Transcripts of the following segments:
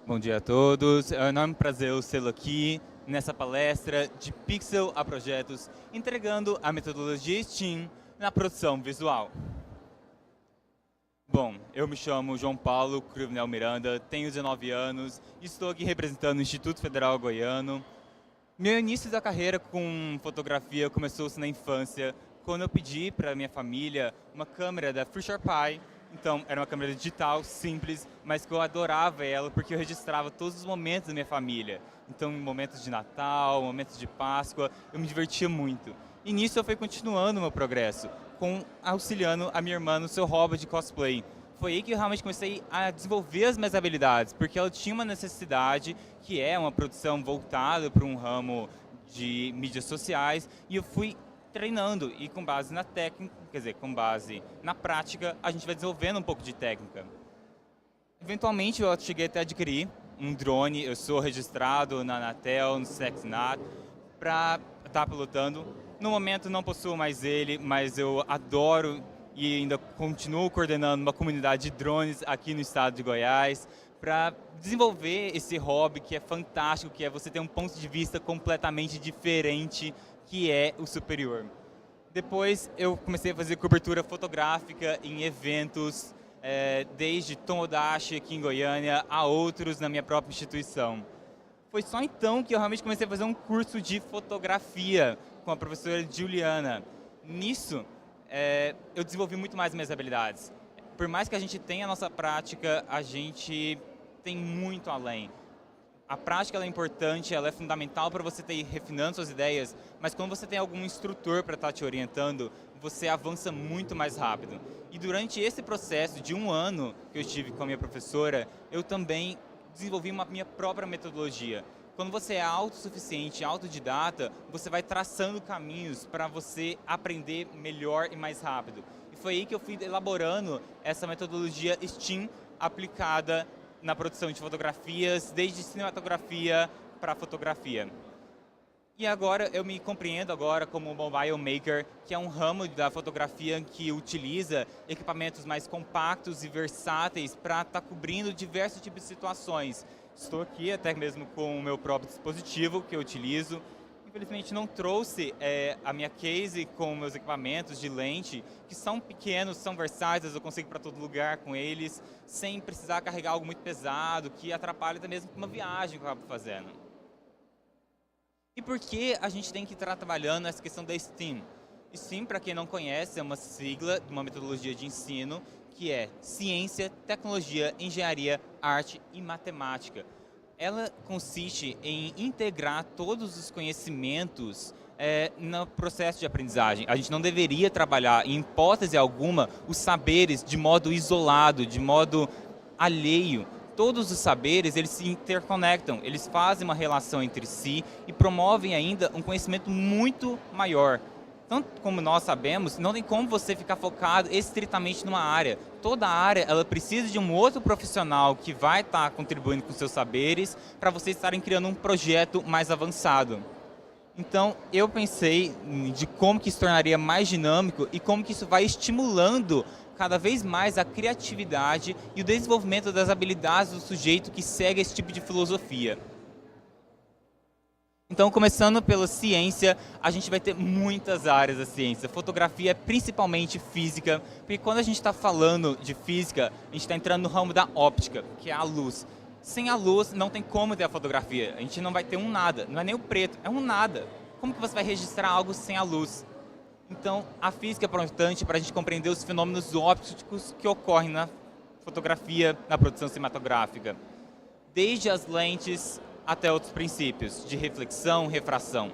Bom dia a todos. É um enorme prazer eu tê-lo aqui nessa palestra de Pixel a Projetos, entregando a metodologia STEAM na produção visual. Bom, eu me chamo João Paulo Cruvinel Miranda, tenho 19 anos e estou aqui representando o Instituto Federal Goiano. Meu início da carreira com fotografia começou-se na infância, quando eu pedi para minha família uma câmera da FreeSharePie. Então, era uma câmera digital, simples, mas que eu adorava ela porque eu registrava todos os momentos da minha família. Então, em momentos de Natal, momentos de Páscoa, eu me divertia muito. E nisso eu fui continuando o meu progresso, auxiliando a minha irmã no seu hobby de cosplay. Foi aí que eu realmente comecei a desenvolver as minhas habilidades, porque ela tinha uma necessidade, que é uma produção voltada para um ramo de mídias sociais, e eu fui treinando, e com base na técnica, quer dizer, com base na prática, a gente vai desenvolvendo um pouco de técnica. Eventualmente eu cheguei até a adquirir um drone, eu sou registrado na Anatel, no Sexnat, para estar pilotando. No momento não possuo mais ele, mas eu adoro e ainda continuo coordenando uma comunidade de drones aqui no estado de Goiás, para desenvolver esse hobby que é fantástico, que é você ter um ponto de vista completamente diferente, que é o superior. Depois eu comecei a fazer cobertura fotográfica em eventos, desde Tomodachi aqui em Goiânia a outros na minha própria instituição. Foi só então que eu realmente comecei a fazer um curso de fotografia com a professora Juliana. Nisso, eu desenvolvi muito mais minhas habilidades. Por mais que a gente tenha a nossa prática, a gente tem muito além. A prática ela é importante, ela é fundamental para você ir refinando suas ideias, mas quando você tem algum instrutor para estar te orientando, você avança muito mais rápido. E durante esse processo de 1 ano que eu estive com a minha professora, eu também desenvolvi uma minha própria metodologia. Quando você é autossuficiente, autodidata, você vai traçando caminhos para você aprender melhor e mais rápido. E foi aí que eu fui elaborando essa metodologia STEAM aplicada na produção de fotografias, desde cinematografia para fotografia. E agora eu me compreendo agora como mobile maker, que é um ramo da fotografia que utiliza equipamentos mais compactos e versáteis para estar cobrindo diversos tipos de situações. Estou aqui até mesmo com o meu próprio dispositivo que eu utilizo. Infelizmente não trouxe a minha case com meus equipamentos de lente, que são pequenos, são versáteis, eu consigo ir para todo lugar com eles, sem precisar carregar algo muito pesado, que atrapalha até mesmo uma viagem que eu acabo fazendo. E por que a gente tem que estar trabalhando essa questão da STEAM? STEAM, para quem não conhece, é uma sigla de uma metodologia de ensino que é Ciência, Tecnologia, Engenharia, Arte e Matemática. Ela consiste em integrar todos os conhecimentos no processo de aprendizagem. A gente não deveria trabalhar, em hipótese alguma, os saberes de modo isolado, de modo alheio. Todos os saberes, eles se interconectam, eles fazem uma relação entre si e promovem ainda um conhecimento muito maior. Tanto como nós sabemos, não tem como você ficar focado estritamente numa área. Toda área ela precisa de um outro profissional que vai estar contribuindo com seus saberes para vocês estarem criando um projeto mais avançado. Então, eu pensei de como que isso tornaria mais dinâmico e como que isso vai estimulando cada vez mais a criatividade e o desenvolvimento das habilidades do sujeito que segue esse tipo de filosofia. Então, começando pela ciência, a gente vai ter muitas áreas da ciência. Fotografia é principalmente física, porque quando a gente está falando de física, a gente está entrando no ramo da óptica, que é a luz. Sem a luz, não tem como ter a fotografia. A gente não vai ter um nada, não é nem o preto, é um nada. Como que você vai registrar algo sem a luz? Então, a física é importante para a gente compreender os fenômenos ópticos que ocorrem na fotografia, na produção cinematográfica. Desde as lentes até outros princípios de reflexão, refração.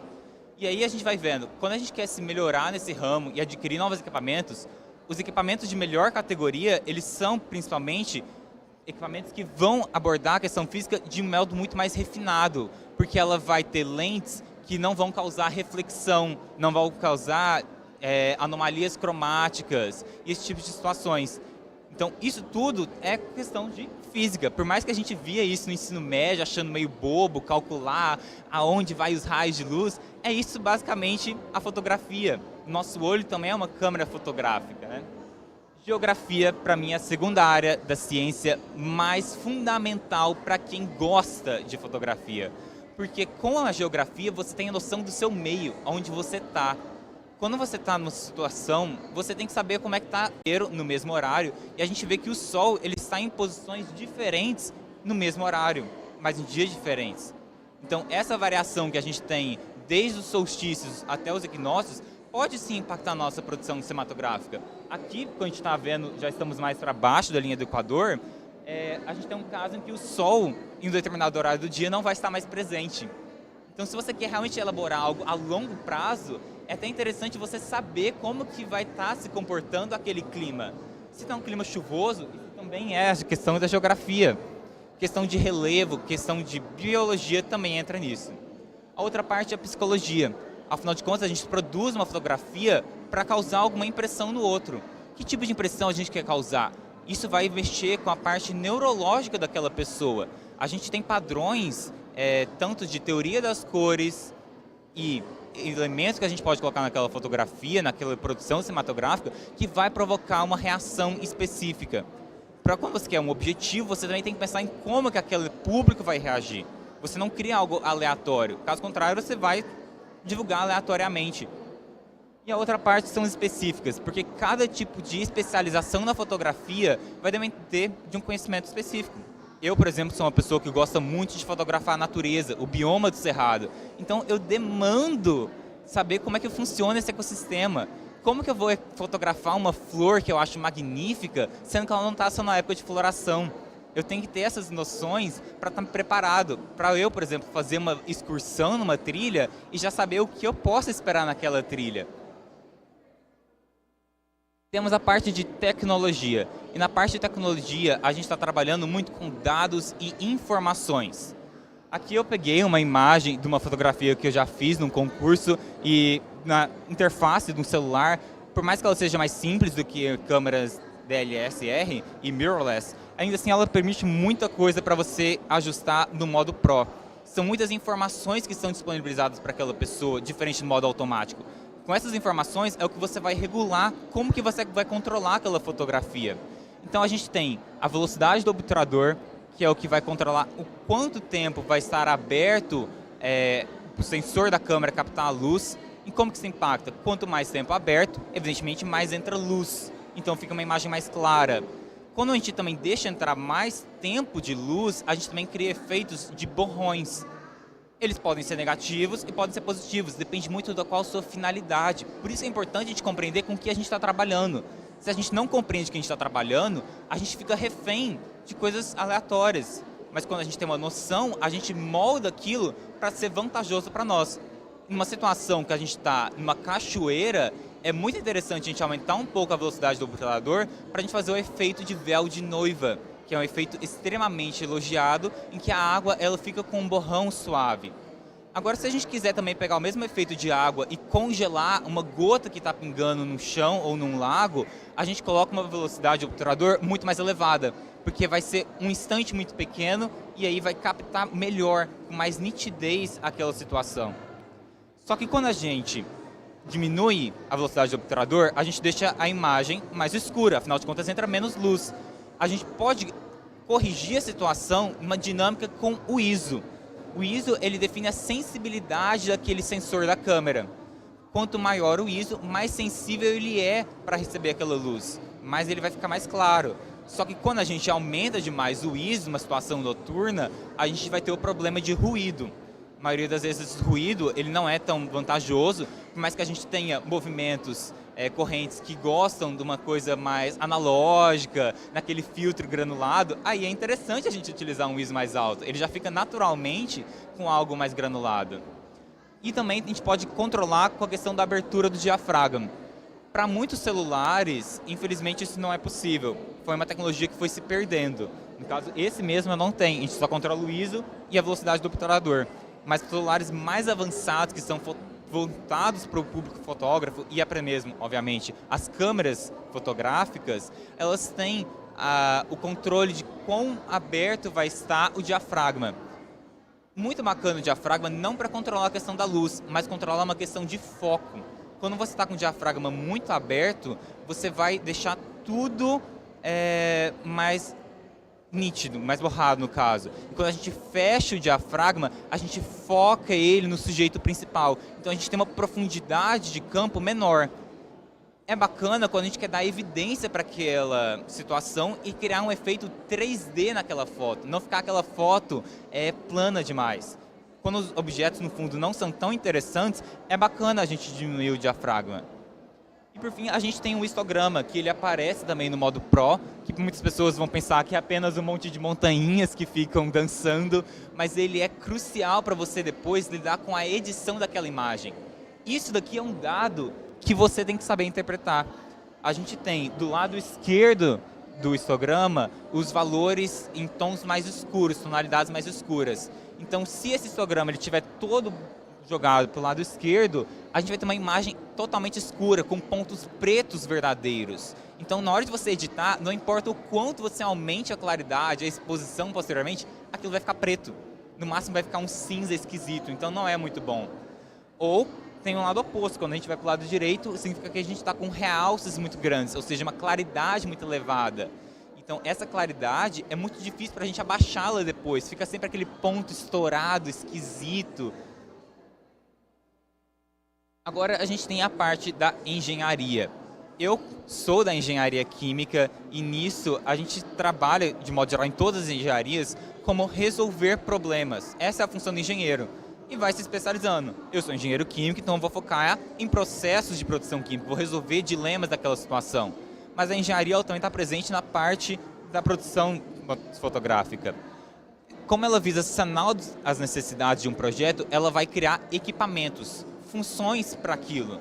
E aí a gente vai vendo, quando a gente quer se melhorar nesse ramo e adquirir novos equipamentos, os equipamentos de melhor categoria, eles são principalmente equipamentos que vão abordar a questão física de um modo muito mais refinado, porque ela vai ter lentes que não vão causar reflexão, não vão causar anomalias cromáticas, esse tipo de situações. Então, isso tudo é questão de física. Por mais que a gente via isso no ensino médio, achando meio bobo, calcular aonde vai os raios de luz, é isso basicamente a fotografia. Nosso olho também é uma câmera fotográfica, né? Geografia, para mim, é a segunda área da ciência mais fundamental para quem gosta de fotografia. Porque com a geografia você tem a noção do seu meio, onde você está. Quando você está numa situação, você tem que saber como é que está no mesmo horário. E a gente vê que o Sol ele está em posições diferentes no mesmo horário, mas em dias diferentes. Então essa variação que a gente tem desde os solstícios até os equinócios pode sim impactar a nossa produção cinematográfica. Aqui, quando a gente está vendo, já estamos mais para baixo da linha do Equador, a gente tem um caso em que o Sol, em um determinado horário do dia, não vai estar mais presente. Então, se você quer realmente elaborar algo a longo prazo, é até interessante você saber como que vai estar se comportando aquele clima. Se está um clima chuvoso, isso também é a questão da geografia. Questão de relevo, questão de biologia também entra nisso. A outra parte é a psicologia. Afinal de contas, a gente produz uma fotografia para causar alguma impressão no outro. Que tipo de impressão a gente quer causar? Isso vai mexer com a parte neurológica daquela pessoa. A gente tem padrões, tanto de teoria das cores e elementos que a gente pode colocar naquela fotografia, naquela produção cinematográfica, que vai provocar uma reação específica. Para quando você quer um objetivo, você também tem que pensar em como que aquele público vai reagir. Você não cria algo aleatório. Caso contrário, você vai divulgar aleatoriamente. E a outra parte são específicas, porque cada tipo de especialização na fotografia vai depender de um conhecimento específico. Eu, por exemplo, sou uma pessoa que gosta muito de fotografar a natureza, o bioma do Cerrado. Então, eu demando saber como é que funciona esse ecossistema. Como que eu vou fotografar uma flor que eu acho magnífica, sendo que ela não está só na época de floração? Eu tenho que ter essas noções para estar preparado. Para eu, por exemplo, fazer uma excursão numa trilha e já saber o que eu posso esperar naquela trilha. Temos a parte de tecnologia. E na parte de tecnologia, a gente está trabalhando muito com dados e informações. Aqui eu peguei uma imagem de uma fotografia que eu já fiz num concurso e na interface de um celular, por mais que ela seja mais simples do que câmeras DSLR e mirrorless, ainda assim ela permite muita coisa para você ajustar no modo Pro. São muitas informações que são disponibilizadas para aquela pessoa, diferente do modo automático. Com essas informações é o que você vai regular como que você vai controlar aquela fotografia. Então a gente tem a velocidade do obturador, que é o que vai controlar o quanto tempo vai estar aberto o sensor da câmera captar a luz. E como que isso impacta? Quanto mais tempo aberto, evidentemente mais entra luz. Então fica uma imagem mais clara. Quando a gente também deixa entrar mais tempo de luz, a gente também cria efeitos de borrões. Eles podem ser negativos e podem ser positivos, depende muito da qual a sua finalidade. Por isso é importante a gente compreender com o que a gente está trabalhando. Se a gente não compreende o que a gente está trabalhando, a gente fica refém de coisas aleatórias. Mas quando a gente tem uma noção, a gente molda aquilo para ser vantajoso para nós. Numa situação que a gente está numa cachoeira, é muito interessante a gente aumentar um pouco a velocidade do obturador para a gente fazer o efeito de véu de noiva, que é um efeito extremamente elogiado, em que a água ela fica com um borrão suave. Agora, se a gente quiser também pegar o mesmo efeito de água e congelar uma gota que está pingando no chão ou num lago, a gente coloca uma velocidade do obturador muito mais elevada, porque vai ser um instante muito pequeno e aí vai captar melhor, com mais nitidez aquela situação. Só que quando a gente diminui a velocidade do obturador, a gente deixa a imagem mais escura, afinal de contas entra menos luz. A gente pode corrigir a situação numa dinâmica com o ISO. O ISO ele define a sensibilidade daquele sensor da câmera. Quanto maior o ISO, mais sensível ele é para receber aquela luz, mais ele vai ficar mais claro. Só que quando a gente aumenta demais o ISO, numa situação noturna, a gente vai ter o problema de ruído. A maioria das vezes esse ruído ele não é tão vantajoso, por mais que a gente tenha movimentos, correntes que gostam de uma coisa mais analógica, naquele filtro granulado, aí é interessante a gente utilizar um ISO mais alto. Ele já fica naturalmente com algo mais granulado. E também a gente pode controlar com a questão da abertura do diafragma. Para muitos celulares, infelizmente isso não é possível. Foi uma tecnologia que foi se perdendo. No caso, esse mesmo não tem. A gente só controla o ISO e a velocidade do obturador. Mas celulares mais avançados, que são voltados para o público fotógrafo e até mesmo, obviamente, as câmeras fotográficas, elas têm o controle de quão aberto vai estar o diafragma. Muito bacana o diafragma, não para controlar a questão da luz, mas controlar uma questão de foco. Quando você está com o diafragma muito aberto, você vai deixar tudo mais nítido, mais borrado no caso. E quando a gente fecha o diafragma, a gente foca ele no sujeito principal. Então a gente tem uma profundidade de campo menor. É bacana quando a gente quer dar evidência para aquela situação e criar um efeito 3D naquela foto, não ficar aquela foto plana demais. Quando os objetos no fundo não são tão interessantes, é bacana a gente diminuir o diafragma. E por fim, a gente tem o histograma, que ele aparece também no modo Pro, que muitas pessoas vão pensar que é apenas um monte de montanhas que ficam dançando, mas ele é crucial para você depois lidar com a edição daquela imagem. Isso daqui é um dado que você tem que saber interpretar. A gente tem do lado esquerdo do histograma os valores em tons mais escuros, tonalidades mais escuras. Então, se esse histograma ele estiver todo jogado para o lado esquerdo, a gente vai ter uma imagem totalmente escura, com pontos pretos verdadeiros. Então, na hora de você editar, não importa o quanto você aumente a claridade, a exposição posteriormente, aquilo vai ficar preto. No máximo vai ficar um cinza esquisito, então não é muito bom. Ou tem um lado oposto, quando a gente vai para o lado direito, significa que a gente está com realces muito grandes, ou seja, uma claridade muito elevada. Então, essa claridade é muito difícil para a gente abaixá-la depois, fica sempre aquele ponto estourado, esquisito. Agora a gente tem a parte da engenharia. Eu sou da engenharia química e nisso a gente trabalha, de modo geral, em todas as engenharias, como resolver problemas. Essa é a função do engenheiro. E vai se especializando. Eu sou engenheiro químico, então vou focar em processos de produção química, vou resolver dilemas daquela situação. Mas a engenharia ela também está presente na parte da produção fotográfica. Como ela visa sanar as necessidades de um projeto, ela vai criar equipamentos, funções para aquilo.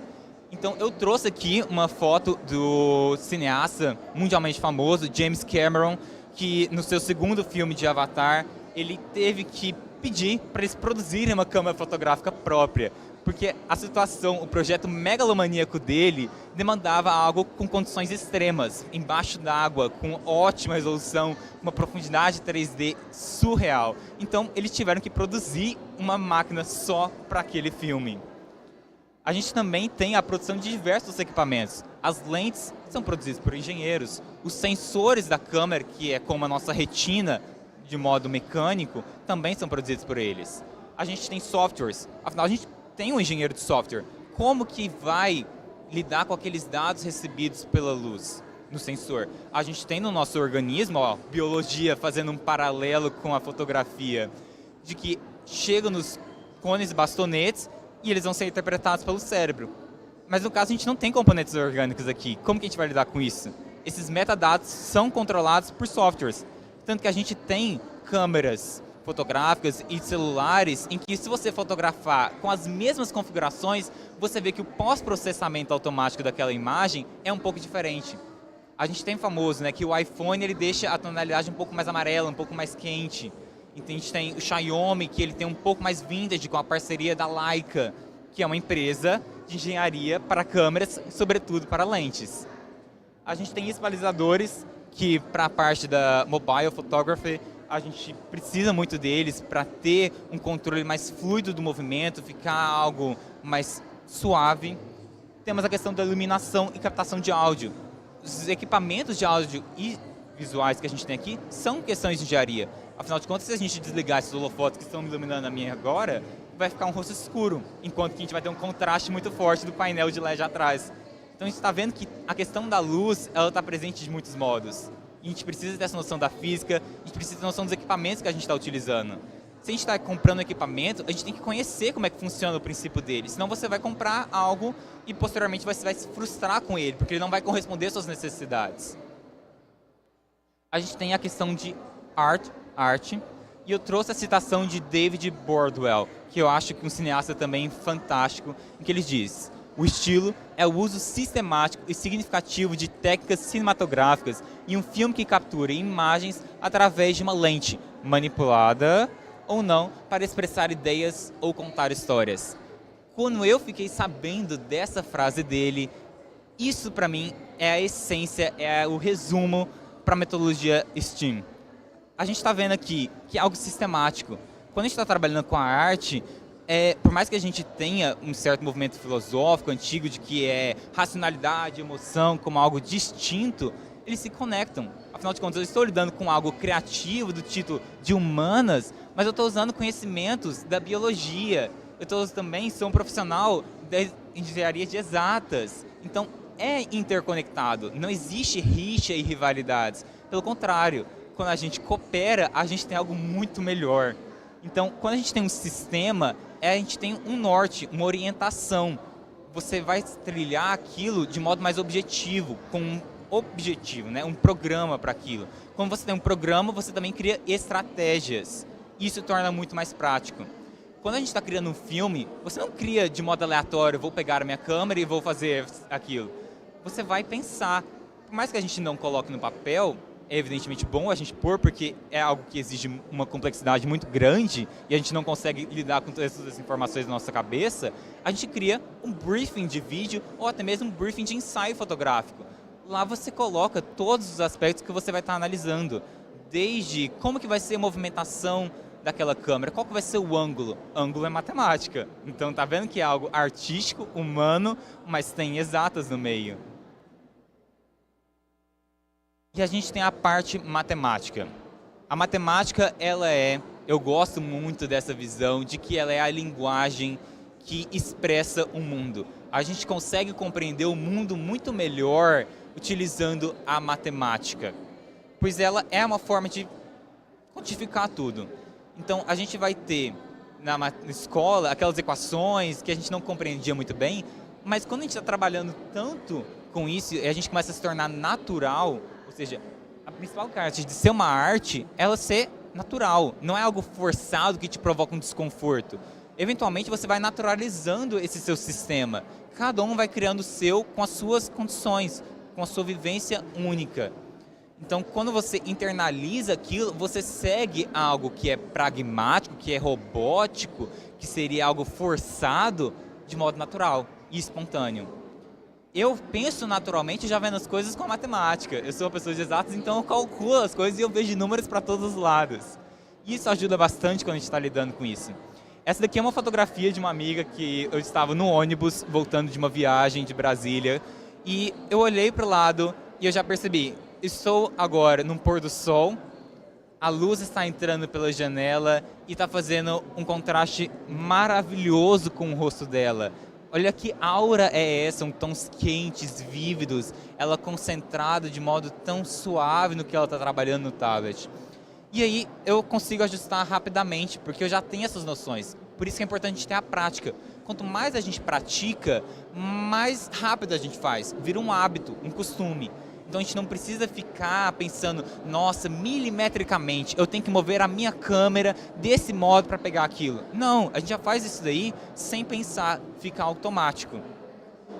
Então eu trouxe aqui uma foto do cineasta mundialmente famoso, James Cameron, que no seu segundo filme de Avatar, ele teve que pedir para eles produzirem uma câmera fotográfica própria, porque a situação, o projeto megalomaníaco dele demandava algo com condições extremas, embaixo d'água, com ótima resolução, uma profundidade 3D surreal. Então eles tiveram que produzir uma máquina só para aquele filme. A gente também tem a produção de diversos equipamentos. As lentes são produzidas por engenheiros. Os sensores da câmera, que é como a nossa retina de modo mecânico, também são produzidos por eles. A gente tem softwares. Afinal, a gente tem um engenheiro de software. Como que vai lidar com aqueles dados recebidos pela luz no sensor? A gente tem no nosso organismo, biologia, fazendo um paralelo com a fotografia, de que chega nos cones e bastonetes, e eles vão ser interpretados pelo cérebro. Mas no caso a gente não tem componentes orgânicos aqui. Como que a gente vai lidar com isso? Esses metadados são controlados por softwares. Tanto que a gente tem câmeras fotográficas e celulares em que se você fotografar com as mesmas configurações, você vê que o pós-processamento automático daquela imagem é um pouco diferente. A gente tem famoso, né, que o iPhone ele deixa a tonalidade um pouco mais amarela, um pouco mais quente. Então a gente tem o Xiaomi, que ele tem um pouco mais vintage, com a parceria da Leica, que é uma empresa de engenharia para câmeras, sobretudo para lentes. A gente tem equalizadores, que para a parte da mobile photography, a gente precisa muito deles para ter um controle mais fluido do movimento, ficar algo mais suave. Temos a questão da iluminação e captação de áudio. Os equipamentos de áudio e visuais que a gente tem aqui são questões de engenharia. Afinal de contas, se a gente desligar esses holofotes que estão iluminando a minha agora, vai ficar um rosto escuro, enquanto que a gente vai ter um contraste muito forte do painel de LED atrás. Então a gente está vendo que a questão da luz, ela está presente de muitos modos. E a gente precisa ter essa noção da física, a gente precisa ter noção dos equipamentos que a gente está utilizando. Se a gente está comprando equipamento, a gente tem que conhecer como é que funciona o princípio dele. Senão você vai comprar algo e posteriormente você vai se frustrar com ele, porque ele não vai corresponder às suas necessidades. A gente tem a questão de arte, e eu trouxe a citação de David Bordwell, que eu acho que é um cineasta também fantástico, em que ele diz: o estilo é o uso sistemático e significativo de técnicas cinematográficas em um filme que captura imagens através de uma lente, manipulada ou não, para expressar ideias ou contar histórias. Quando eu fiquei sabendo dessa frase dele, isso para mim é a essência, é o resumo para a metodologia STEAM. A gente está vendo aqui que é algo sistemático. Quando a gente está trabalhando com a arte, por mais que a gente tenha um certo movimento filosófico antigo de que é racionalidade, emoção como algo distinto, eles se conectam. Afinal de contas, eu estou lidando com algo criativo do título de humanas, mas eu estou usando conhecimentos da biologia. Também sou um profissional da engenharia de exatas. Então, é interconectado. Não existe rixa e rivalidades. Pelo contrário, quando a gente coopera, a gente tem algo muito melhor. Então, quando a gente tem um sistema, a gente tem um norte, uma orientação. Você vai trilhar aquilo de modo mais objetivo, com um objetivo, né? Um programa para aquilo. Quando você tem um programa, você também cria estratégias. Isso torna muito mais prático. Quando a gente está criando um filme, você não cria de modo aleatório, vou pegar a minha câmera e vou fazer aquilo. Você vai pensar. Por mais que a gente não coloque no papel, é evidentemente bom a gente pôr, porque é algo que exige uma complexidade muito grande e a gente não consegue lidar com todas essas informações na nossa cabeça, a gente cria um briefing de vídeo ou até mesmo um briefing de ensaio fotográfico. Lá você coloca todos os aspectos que você vai estar analisando, desde como que vai ser a movimentação daquela câmera, qual que vai ser o ângulo. Ângulo é matemática, então tá vendo que é algo artístico, humano, mas tem exatas no meio. E a gente tem a parte matemática. A matemática, eu gosto muito dessa visão de que ela é a linguagem que expressa o mundo. A gente consegue compreender o mundo muito melhor utilizando a matemática, pois ela é uma forma de quantificar tudo. Então, a gente vai ter na escola aquelas equações que a gente não compreendia muito bem, mas quando a gente está trabalhando tanto com isso e a gente começa a se tornar natural, ou seja, a principal característica de ser uma arte, ela ser natural, não é algo forçado que te provoca um desconforto. Eventualmente você vai naturalizando esse seu sistema. Cada um vai criando o seu com as suas condições, com a sua vivência única. Então, quando você internaliza aquilo, você segue algo que é pragmático, que é robótico, que seria algo forçado, de modo natural e espontâneo. Eu penso naturalmente já vendo as coisas com a matemática. Eu sou uma pessoa de exatas, então eu calculo as coisas e eu vejo números para todos os lados. E isso ajuda bastante quando a gente está lidando com isso. Essa daqui é uma fotografia de uma amiga que eu estava no ônibus, voltando de uma viagem de Brasília, e eu olhei para o lado e eu já percebi, estou agora num pôr do sol, a luz está entrando pela janela e está fazendo um contraste maravilhoso com o rosto dela. Olha que aura é essa, são tons quentes, vívidos, ela concentrada de modo tão suave no que ela está trabalhando no tablet. E aí eu consigo ajustar rapidamente, porque eu já tenho essas noções. Por isso que é importante a gente ter a prática. Quanto mais a gente pratica, mais rápido a gente faz. Vira um hábito, um costume. Então a gente não precisa ficar pensando, nossa, milimetricamente, eu tenho que mover a minha câmera desse modo para pegar aquilo. Não, a gente já faz isso daí sem pensar, fica automático.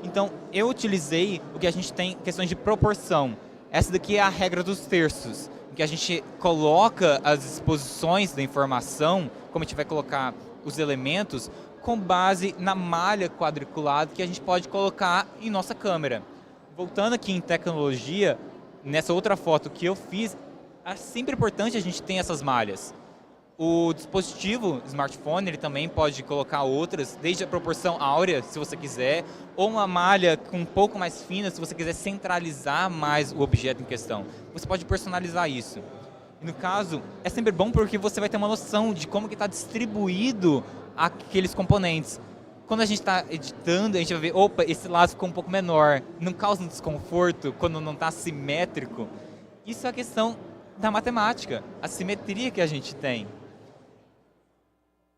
Então eu utilizei o que a gente tem, questões de proporção. Essa daqui é a regra dos terços, que a gente coloca as exposições da informação, como a gente vai colocar os elementos, com base na malha quadriculada que a gente pode colocar em nossa câmera. Voltando aqui em tecnologia, nessa outra foto que eu fiz, é sempre importante a gente ter essas malhas. O dispositivo smartphone, ele também pode colocar outras, desde a proporção áurea, se você quiser, ou uma malha com um pouco mais fina, se você quiser centralizar mais o objeto em questão. Você pode personalizar isso. E no caso, é sempre bom porque você vai ter uma noção de como que está distribuído aqueles componentes. Quando a gente está editando, a gente vai ver, opa, esse lado ficou um pouco menor, não causa um desconforto quando não está simétrico. Isso é a questão da matemática, a simetria que a gente tem.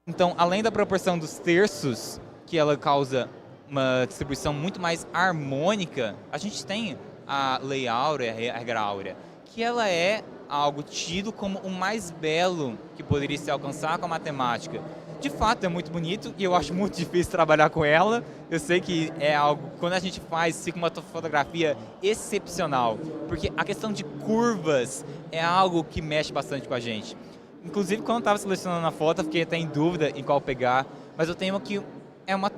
Então, além da proporção dos terços, que ela causa uma distribuição muito mais harmônica, a gente tem a lei áurea, a regra áurea, que ela é algo tido como o mais belo que poderia se alcançar com a matemática. De fato, é muito bonito e eu acho muito difícil trabalhar com ela. Eu sei que é algo, quando a gente faz, fica uma fotografia excepcional, porque a questão de curvas é algo que mexe bastante com a gente. Inclusive, quando eu estava selecionando a foto, eu fiquei até em dúvida em qual pegar, mas eu tenho aqui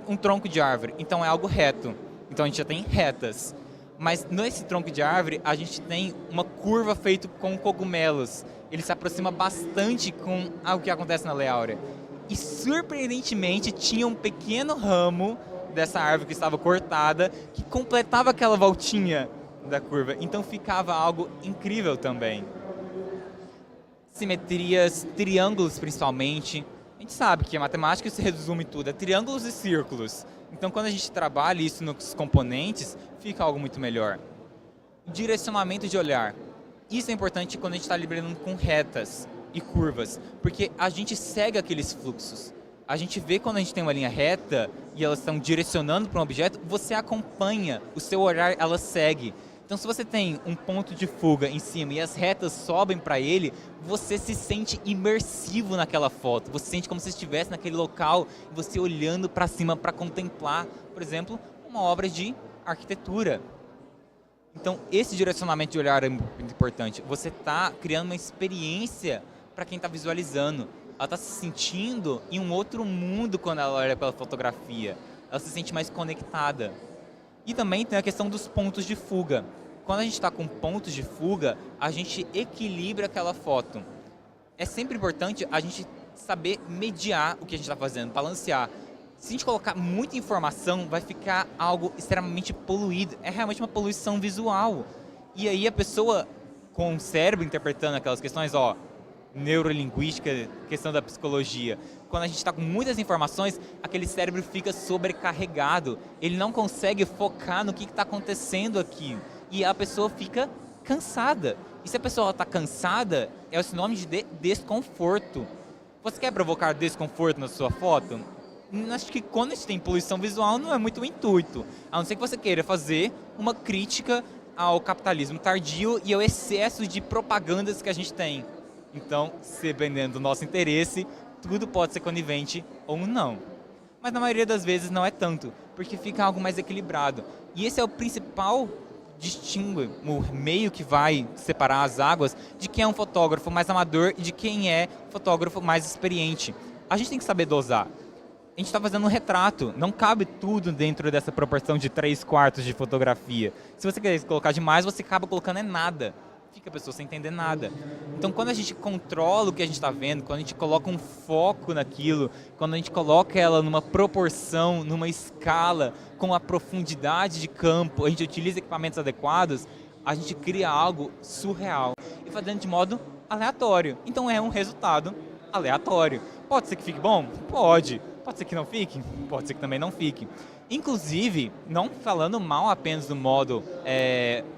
um tronco de árvore, então é algo reto. Então a gente já tem retas. Mas nesse tronco de árvore, a gente tem uma curva feita com cogumelos. Ele se aproxima bastante com o que acontece na lei áurea. E surpreendentemente tinha um pequeno ramo dessa árvore que estava cortada que completava aquela voltinha. da curva. Então ficava algo incrível também. Simetrias, triângulos principalmente. A gente sabe que a matemática se resume tudo, a triângulos e círculos. Então quando a gente trabalha isso nos componentes, fica algo muito melhor. Direcionamento de olhar. Isso é importante quando a gente está lidando com retas e curvas, porque a gente segue aqueles fluxos. A gente vê quando a gente tem uma linha reta e elas estão direcionando para um objeto, você acompanha, o seu olhar ela segue. Então se você tem um ponto de fuga em cima e as retas sobem para ele, você se sente imersivo naquela foto. Você sente como se estivesse naquele local, você olhando para cima para contemplar, por exemplo, uma obra de arquitetura. Então esse direcionamento de olhar é muito importante. Você está criando uma experiência para quem está visualizando. Ela está se sentindo em um outro mundo quando ela olha pela fotografia. Ela se sente mais conectada. E também tem a questão dos pontos de fuga. Quando a gente está com pontos de fuga, a gente equilibra aquela foto. É sempre importante a gente saber mediar o que a gente está fazendo, balancear. Se a gente colocar muita informação, vai ficar algo extremamente poluído. É realmente uma poluição visual. E aí a pessoa, com o cérebro interpretando aquelas questões, neurolinguística, questão da psicologia. Quando a gente está com muitas informações, aquele cérebro fica sobrecarregado. Ele não consegue focar no que está acontecendo aqui. E a pessoa fica cansada. E se a pessoa está cansada, é o sinônimo de desconforto. Você quer provocar desconforto na sua foto? Acho que quando a gente tem poluição visual, não é muito o intuito. A não ser que você queira fazer uma crítica ao capitalismo tardio e ao excesso de propagandas que a gente tem. Então, dependendo do nosso interesse, tudo pode ser conivente ou não. Mas na maioria das vezes não é tanto, porque fica algo mais equilibrado. E esse é o principal distingue, o meio que vai separar as águas de quem é um fotógrafo mais amador e de quem é um fotógrafo mais experiente. A gente tem que saber dosar. A gente está fazendo um retrato, não cabe tudo dentro dessa proporção de 3/4 de fotografia. Se você quer colocar demais, você acaba colocando nada. Fica a pessoa sem entender nada. Então quando a gente controla o que a gente está vendo, quando a gente coloca um foco naquilo, quando a gente coloca ela numa proporção, numa escala, com a profundidade de campo, a gente utiliza equipamentos adequados, a gente cria algo surreal e fazendo de modo aleatório. Então é um resultado aleatório. Pode ser que fique bom? Pode. Pode ser que não fique? Pode ser que também não fique. Inclusive, não falando mal apenas do modo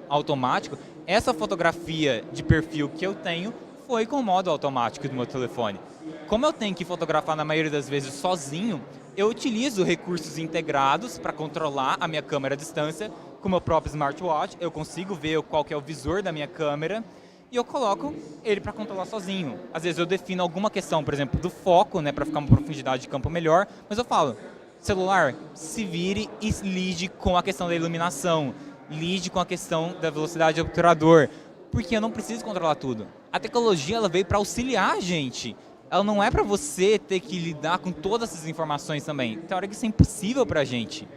automático, essa fotografia de perfil que eu tenho foi com o modo automático do meu telefone. Como eu tenho que fotografar na maioria das vezes sozinho, eu utilizo recursos integrados para controlar a minha câmera à distância. Com o meu próprio smartwatch, eu consigo ver qual que é o visor da minha câmera e eu coloco ele para controlar sozinho. Às vezes eu defino alguma questão, por exemplo, do foco, para ficar uma profundidade de campo melhor, mas eu falo, celular, se vire e lide com a questão da iluminação, lide com a questão da velocidade do obturador, porque eu não preciso controlar tudo. A tecnologia ela veio para auxiliar a gente. Ela não é para você ter que lidar com todas essas informações também. Tem hora que isso é impossível para a gente.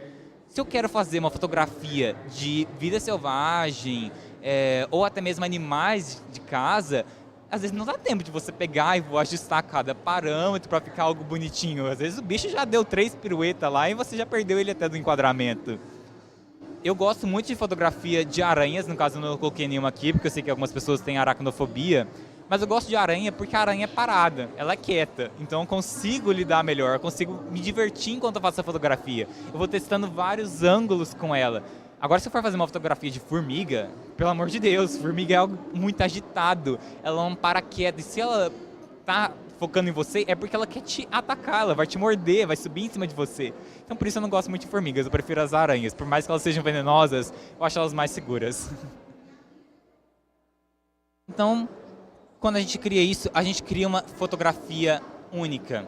Se eu quero fazer uma fotografia de vida selvagem, ou até mesmo animais de casa, às vezes não dá tempo de você pegar e vou ajustar cada parâmetro para ficar algo bonitinho. Às vezes o bicho já deu 3 piruetas lá e você já perdeu ele até do enquadramento. Eu gosto muito de fotografia de aranhas, no caso eu não coloquei nenhuma aqui, porque eu sei que algumas pessoas têm aracnofobia, mas eu gosto de aranha porque a aranha é parada, ela é quieta, então eu consigo lidar melhor, eu consigo me divertir enquanto eu faço a fotografia. Eu vou testando vários ângulos com ela. Agora, se eu for fazer uma fotografia de formiga, pelo amor de Deus, formiga é algo muito agitado, ela não para quieta, e se ela tá focando em você, é porque ela quer te atacar, ela vai te morder, vai subir em cima de você. Então por isso eu não gosto muito de formigas, eu prefiro as aranhas. Por mais que elas sejam venenosas, eu acho elas mais seguras. Então, quando a gente cria isso, a gente cria uma fotografia única.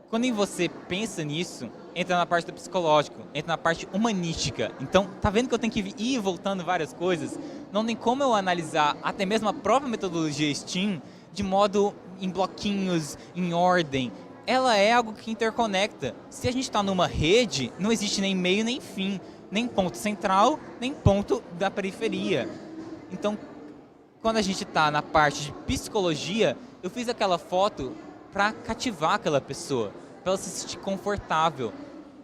Quando você pensa nisso, entra na parte do psicológico, entra na parte humanística. Então, tá vendo que eu tenho que ir voltando várias coisas? Não tem como eu analisar até mesmo a própria metodologia STEAM de modo em bloquinhos, em ordem. Ela é algo que interconecta. Se a gente está numa rede, não existe nem meio nem fim, nem ponto central, nem ponto da periferia. Então, quando a gente está na parte de psicologia, eu fiz aquela foto para cativar aquela pessoa, para ela se sentir confortável.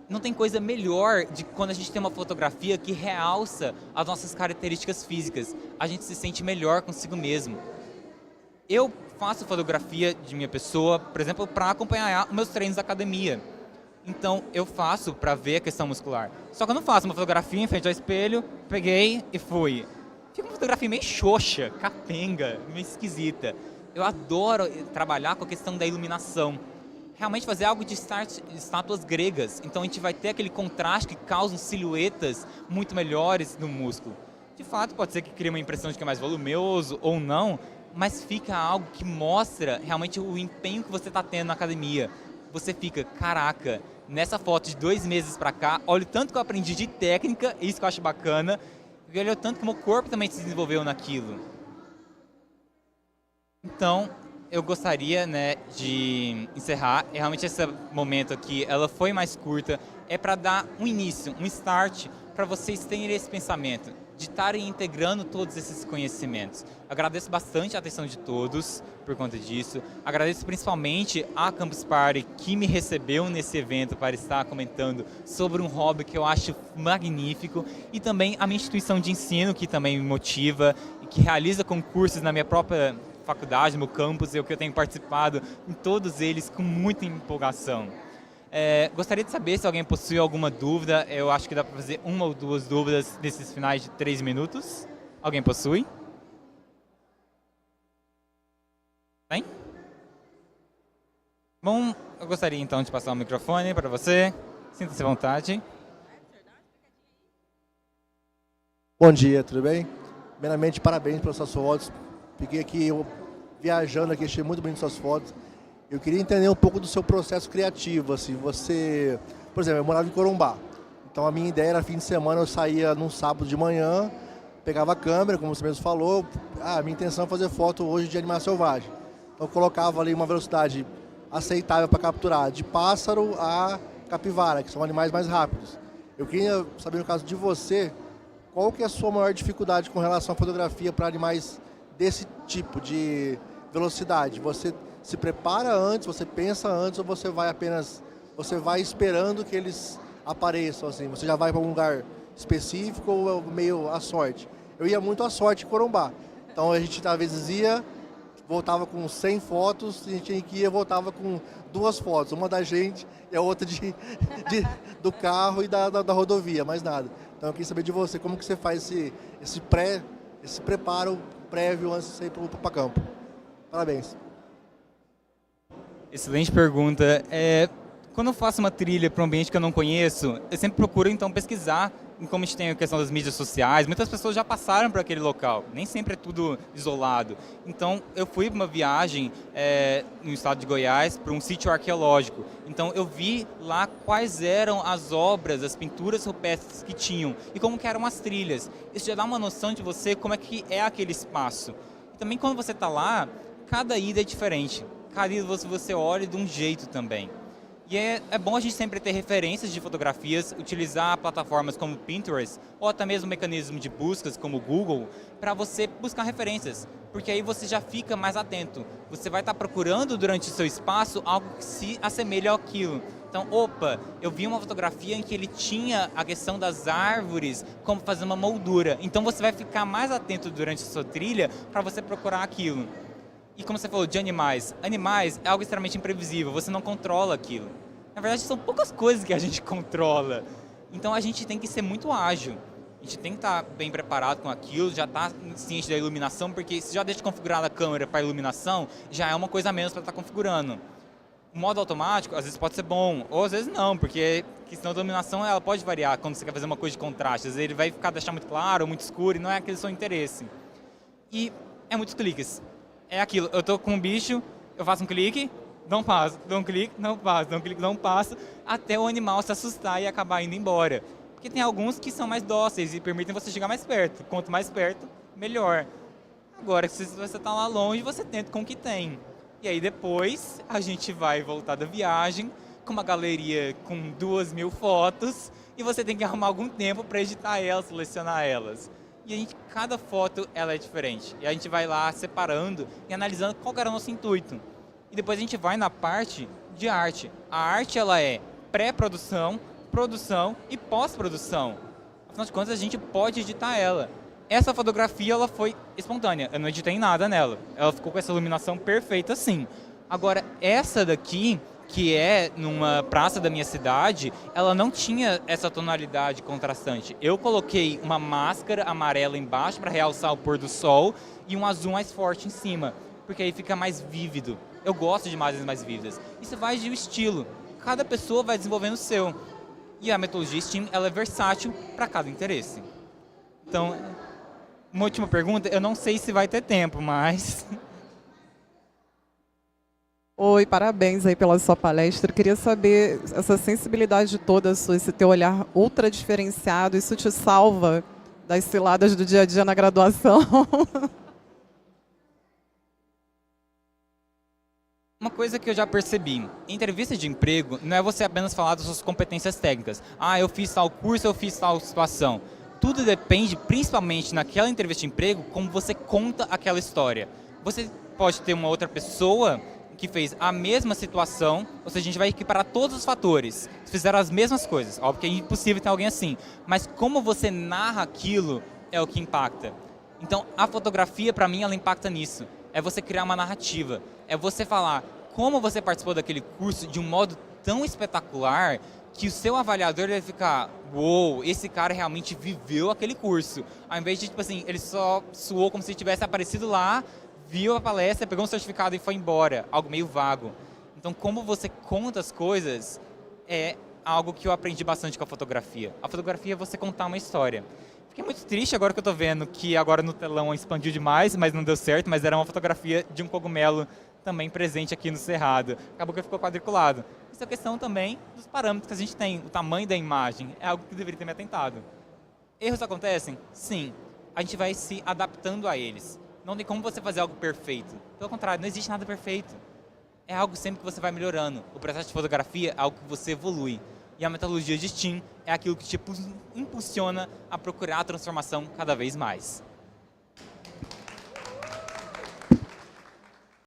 não tem coisa melhor de quando a gente tem uma fotografia que realça as nossas características físicas. A gente se sente melhor consigo mesmo. Eu faço fotografia de minha pessoa, por exemplo, para acompanhar os meus treinos da academia. Então, eu faço para ver a questão muscular. Só que eu não faço uma fotografia em frente ao espelho, peguei e fui. Fica uma fotografia meio xoxa, capenga, meio esquisita. Eu adoro trabalhar com a questão da iluminação. Realmente fazer algo de estátuas gregas. Então, a gente vai ter aquele contraste que causa silhuetas muito melhores no músculo. De fato, pode ser que crie uma impressão de que é mais volumoso ou não, mas fica algo que mostra realmente o empenho que você está tendo na academia. Você fica, caraca, nessa foto de 2 meses pra cá, olha o tanto que eu aprendi de técnica, isso que eu acho bacana, e olha o tanto que o meu corpo também se desenvolveu naquilo. Então, eu gostaria, né, de encerrar. Realmente esse momento aqui, ela foi mais curta, é para dar um início, um start, para vocês terem esse pensamento, de estarem integrando todos esses conhecimentos. Agradeço bastante a atenção de todos por conta disso. Agradeço principalmente a Campus Party que me recebeu nesse evento para estar comentando sobre um hobby que eu acho magnífico, e também a minha instituição de ensino que também me motiva e que realiza concursos na minha própria faculdade, no meu campus, e que eu tenho participado em todos eles com muita empolgação. Gostaria de saber se alguém possui alguma dúvida. Eu acho que dá para fazer 1 ou 2 dúvidas nesses finais de 3 minutos. Alguém possui? Tem? Bom, eu gostaria então de passar o microfone para você. Sinta-se à vontade. Bom dia, tudo bem? Primeiramente, parabéns pelas suas fotos. Fiquei aqui viajando aqui, achei muito bonito suas fotos. Eu queria entender um pouco do seu processo criativo, assim, você... Por exemplo, eu morava em Corumbá, então a minha ideia era fim de semana, eu saía num sábado de manhã, pegava a câmera, como você mesmo falou, a minha intenção é fazer foto hoje de animal selvagem. Então eu colocava ali uma velocidade aceitável para capturar, de pássaro a capivara, que são animais mais rápidos. Eu queria saber, no caso de você, qual que é a sua maior dificuldade com relação à fotografia para animais desse tipo de velocidade? Você se prepara antes, você pensa antes, ou você vai esperando que eles apareçam, assim? Você já vai para um lugar específico ou meio à sorte? Eu ia muito à sorte em Corumbá. Então a gente às vezes ia, voltava com 100 fotos, a gente tinha que ir e voltava com 2 fotos, uma da gente e a outra do carro e da rodovia, mais nada. Então eu queria saber de você, como que você faz esse preparo prévio antes de você ir para campo? Parabéns. Excelente pergunta. Quando eu faço uma trilha para um ambiente que eu não conheço, eu sempre procuro então pesquisar em como a gente tem a questão das mídias sociais. Muitas pessoas já passaram por aquele local, nem sempre é tudo isolado. Então eu fui para uma viagem no estado de Goiás para um sítio arqueológico. Então eu vi lá quais eram as obras, as pinturas rupestres que tinham e como que eram as trilhas. Isso já dá uma noção de você como é que é aquele espaço. E também quando você está lá, cada ida é diferente. Cada ida você olha de um jeito também. E é bom a gente sempre ter referências de fotografias, utilizar plataformas como Pinterest ou até mesmo mecanismo de buscas como o Google para você buscar referências, porque aí você já fica mais atento. Você vai estar procurando durante o seu espaço algo que se assemelha àquilo. Então, opa, eu vi uma fotografia em que ele tinha a questão das árvores, como fazer uma moldura. Então você vai ficar mais atento durante a sua trilha para você procurar aquilo. E como você falou de animais, animais é algo extremamente imprevisível, você não controla aquilo. Na verdade, são poucas coisas que a gente controla. Então a gente tem que ser muito ágil. A gente tem que estar bem preparado com aquilo, já estar ciente da iluminação, porque se já deixa configurada a câmera para iluminação, já é uma coisa a menos para estar configurando. O modo automático, às vezes pode ser bom, ou às vezes não, porque a questão da iluminação ela pode variar quando você quer fazer uma coisa de contraste. Às vezes ele vai deixar muito claro ou muito escuro e não é aquele seu interesse. E é muitos cliques. É aquilo, eu tô com um bicho, eu faço um clique, não passo, dou um clique, não passo, dou um clique, não passo, até o animal se assustar e acabar indo embora. Porque tem alguns que são mais dóceis e permitem você chegar mais perto. Quanto mais perto, melhor. Agora, se você está lá longe, você tenta com o que tem. E aí depois, a gente vai voltar da viagem com uma galeria com 2.000 fotos e você tem que arrumar algum tempo para editar elas, selecionar elas. E cada foto ela é diferente. E a gente vai lá separando e analisando qual era o nosso intuito. E depois a gente vai na parte de arte. A arte ela é pré-produção, produção e pós-produção. Afinal de contas, a gente pode editar ela. Essa fotografia, ela foi espontânea. Eu não editei nada nela. Ela ficou com essa iluminação perfeita, sim. Agora, essa daqui, que é numa praça da minha cidade, ela não tinha essa tonalidade contrastante. Eu coloquei uma máscara amarela embaixo para realçar o pôr do sol e um azul mais forte em cima, porque aí fica mais vívido. Eu gosto de imagens mais vívidas. Isso vai de estilo. Cada pessoa vai desenvolvendo o seu. E a metodologia STEAM, ela é versátil para cada interesse. Então, uma última pergunta, eu não sei se vai ter tempo, mas... Oi, parabéns aí pela sua palestra. Eu queria saber, essa sensibilidade toda sua, esse teu olhar ultra diferenciado, isso te salva das ciladas do dia a dia na graduação? Uma coisa que eu já percebi, em entrevista de emprego, não é você apenas falar das suas competências técnicas. Ah, eu fiz tal curso, eu fiz tal situação. Tudo depende, principalmente naquela entrevista de emprego, como você conta aquela história. Você pode ter uma outra pessoa que fez a mesma situação, ou seja, a gente vai equiparar todos os fatores, fizeram as mesmas coisas. Óbvio que é impossível ter alguém assim, mas como você narra aquilo é o que impacta. Então, a fotografia, para mim, ela impacta nisso. É você criar uma narrativa, é você falar como você participou daquele curso de um modo tão espetacular que o seu avaliador vai ficar, uou, esse cara realmente viveu aquele curso. Ao invés de, tipo assim, ele só suou como se tivesse aparecido lá, viu a palestra, pegou um certificado e foi embora. Algo meio vago. Então, como você conta as coisas é algo que eu aprendi bastante com a fotografia. A fotografia é você contar uma história. Fiquei muito triste agora que eu tô vendo que agora no telão expandiu demais, mas não deu certo, mas era uma fotografia de um cogumelo também presente aqui no Cerrado. Acabou que ficou quadriculado. Isso é questão também dos parâmetros que a gente tem. O tamanho da imagem é algo que deveria ter me atentado. Erros acontecem? Sim. A gente vai se adaptando a eles. Não tem como você fazer algo perfeito. Pelo contrário, não existe nada perfeito. É algo sempre que você vai melhorando. O processo de fotografia é algo que você evolui. E a metodologia de STEAM é aquilo que te impulsiona a procurar a transformação cada vez mais.